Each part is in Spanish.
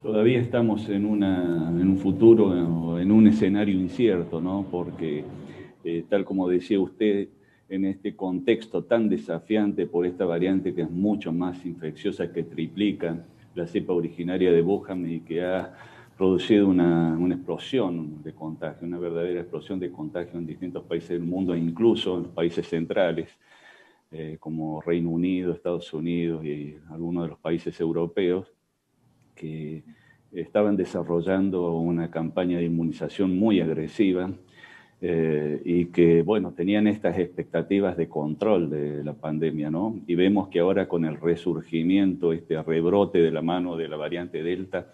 Todavía estamos en un futuro, en un escenario incierto, ¿no? Porque, tal como decía usted, en este contexto tan desafiante por esta variante que es mucho más infecciosa, que triplica la cepa originaria de Wuhan y que ha producido una explosión de contagio, una verdadera explosión de contagio en distintos países del mundo, incluso en los países centrales, como Reino Unido, Estados Unidos y algunos de los países europeos, que estaban desarrollando una campaña de inmunización muy agresiva y que, bueno, tenían estas expectativas de control de la pandemia, ¿no? Y vemos que ahora con el resurgimiento, este rebrote de la mano de la variante Delta,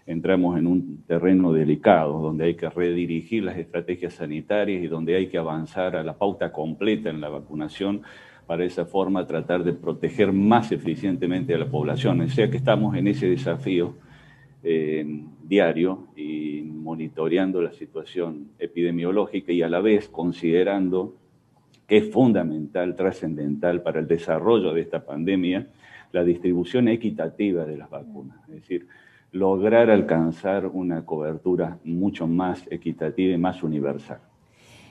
entramos en un terreno delicado, donde hay que redirigir las estrategias sanitarias y donde hay que avanzar a la pauta completa en la vacunación para de esa forma tratar de proteger más eficientemente a la población. O sea que estamos en ese desafío diario y monitoreando la situación epidemiológica y a la vez considerando que es fundamental, trascendental para el desarrollo de esta pandemia, la distribución equitativa de las vacunas. Es decir, lograr alcanzar una cobertura mucho más equitativa y más universal.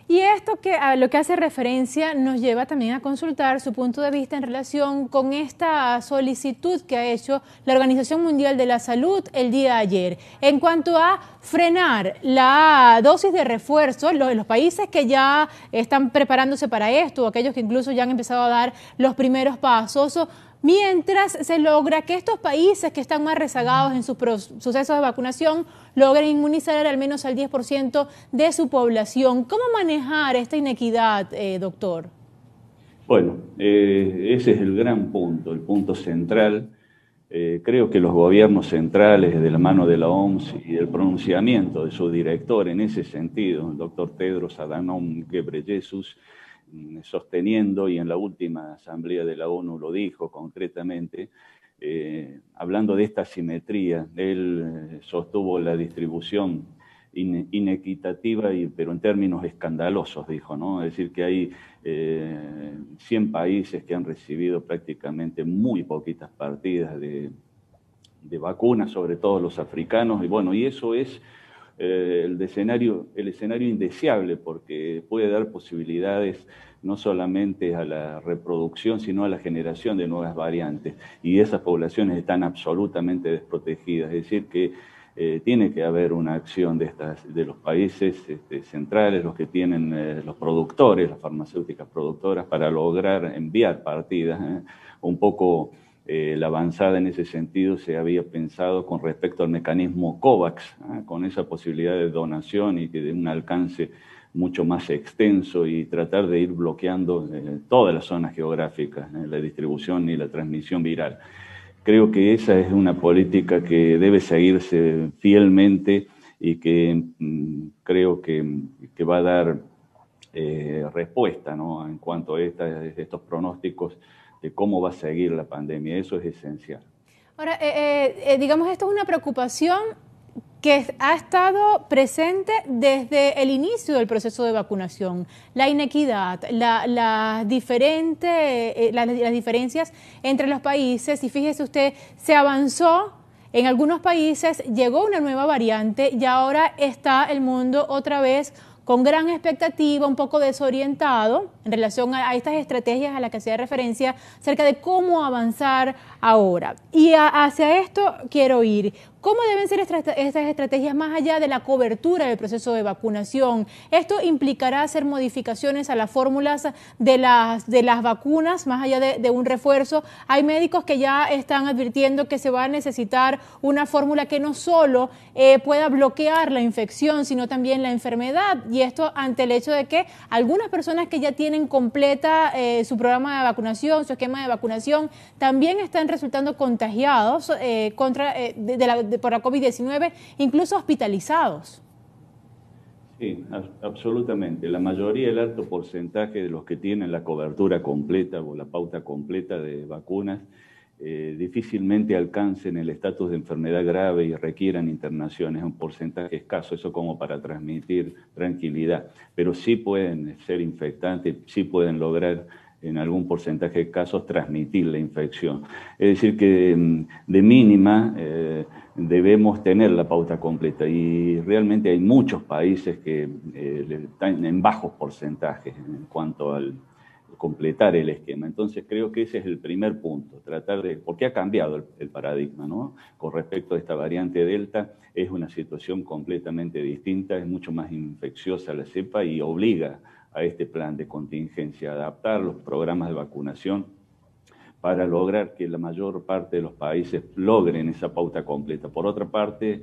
Y esto que a lo que hace referencia nos lleva también a consultar su punto de vista en relación con esta solicitud que ha hecho la Organización Mundial de la Salud el día de ayer en cuanto a frenar la dosis de refuerzo en los países que ya están preparándose para esto, o aquellos que incluso ya han empezado a dar los primeros pasos, mientras se logra que estos países que están más rezagados en sus procesos de vacunación logren inmunizar al menos al 10% de su población. ¿Cómo manejar esta inequidad, doctor? Bueno, ese es el gran punto, el punto central. Creo que los gobiernos centrales, de la mano de la OMS y del pronunciamiento de su director en ese sentido, el doctor Tedros Adhanom Ghebreyesus, sosteniendo, y en la última asamblea de la ONU lo dijo concretamente, hablando de esta asimetría, él sostuvo la distribución inequitativa, pero en términos escandalosos, dijo, ¿no? Es decir, que hay 100 países que han recibido prácticamente muy poquitas partidas de vacunas, sobre todo los africanos, y bueno, y eso es el escenario indeseable, porque puede dar posibilidades no solamente a la reproducción, sino a la generación de nuevas variantes, y esas poblaciones están absolutamente desprotegidas. Es decir, que tiene que haber una acción de los países centrales, los que tienen los productores, las farmacéuticas productoras, para lograr enviar partidas. Un poco la avanzada en ese sentido se había pensado con respecto al mecanismo COVAX, con esa posibilidad de donación y que de un alcance mucho más extenso, y tratar de ir bloqueando todas las zonas geográficas, la distribución y la transmisión viral. Creo que esa es una política que debe seguirse fielmente y que creo que va a dar respuesta, ¿no?, en cuanto a estos pronósticos de cómo va a seguir la pandemia. Eso es esencial. Ahora, digamos, esto es una preocupación que ha estado presente desde el inicio del proceso de vacunación, la inequidad, las diferencias entre los países, y fíjese usted, se avanzó en algunos países, llegó una nueva variante y ahora está el mundo otra vez con gran expectativa, un poco desorientado en relación a estas estrategias a las que hacía referencia acerca de cómo avanzar ahora. Y hacia esto quiero ir. ¿Cómo deben ser estas estrategias más allá de la cobertura del proceso de vacunación? Esto implicará hacer modificaciones a las fórmulas de las vacunas, más allá de un refuerzo. Hay médicos que ya están advirtiendo que se va a necesitar una fórmula que no solo pueda bloquear la infección, sino también la enfermedad. Y esto ante el hecho de que algunas personas que ya tienen completa su programa de vacunación, su esquema de vacunación, también están resultando contagiados por la COVID-19, incluso hospitalizados. Sí, absolutamente. La mayoría, el alto porcentaje de los que tienen la cobertura completa o la pauta completa de vacunas, difícilmente alcancen el estatus de enfermedad grave y requieran internaciones. Es un porcentaje escaso, eso como para transmitir tranquilidad. Pero sí pueden ser infectantes, sí pueden lograr en algún porcentaje de casos, transmitir la infección. Es decir, que de mínima debemos tener la pauta completa y realmente hay muchos países que están en bajos porcentajes en cuanto al completar el esquema. Entonces creo que ese es el primer punto, tratar de, porque ha cambiado el paradigma, ¿no? Con respecto a esta variante Delta, es una situación completamente distinta, es mucho más infecciosa la cepa y obliga a este plan de contingencia, adaptar los programas de vacunación para lograr que la mayor parte de los países logren esa pauta completa. Por otra parte,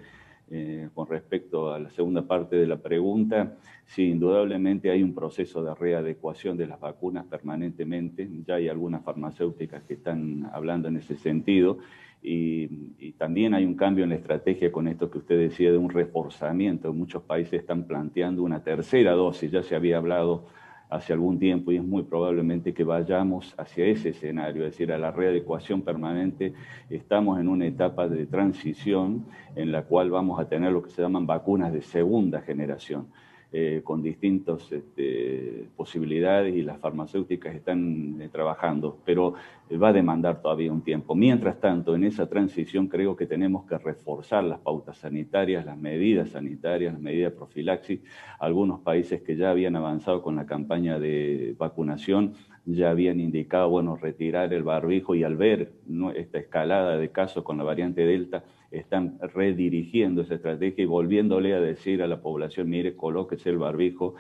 con respecto a la segunda parte de la pregunta, sí, indudablemente hay un proceso de readecuación de las vacunas permanentemente, ya hay algunas farmacéuticas que están hablando en ese sentido, y también hay un cambio en la estrategia con esto que usted decía de un reforzamiento. Muchos países están planteando una tercera dosis, ya se había hablado hace algún tiempo y es muy probablemente que vayamos hacia ese escenario, es decir, a la readecuación permanente. Estamos en una etapa de transición en la cual vamos a tener lo que se llaman vacunas de segunda generación, con distintas posibilidades y las farmacéuticas están trabajando, pero va a demandar todavía un tiempo. Mientras tanto, en esa transición creo que tenemos que reforzar las pautas sanitarias, las medidas de profilaxis. Algunos países que ya habían avanzado con la campaña de vacunación ya habían indicado, bueno, retirar el barbijo y al ver, ¿no?, esta escalada de casos con la variante Delta, están redirigiendo esa estrategia y volviéndole a decir a la población, mire, colóquese el barbijo,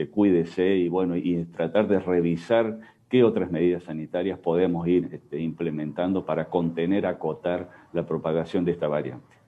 cuídese y bueno, y tratar de revisar qué otras medidas sanitarias podemos ir implementando para contener, acotar la propagación de esta variante.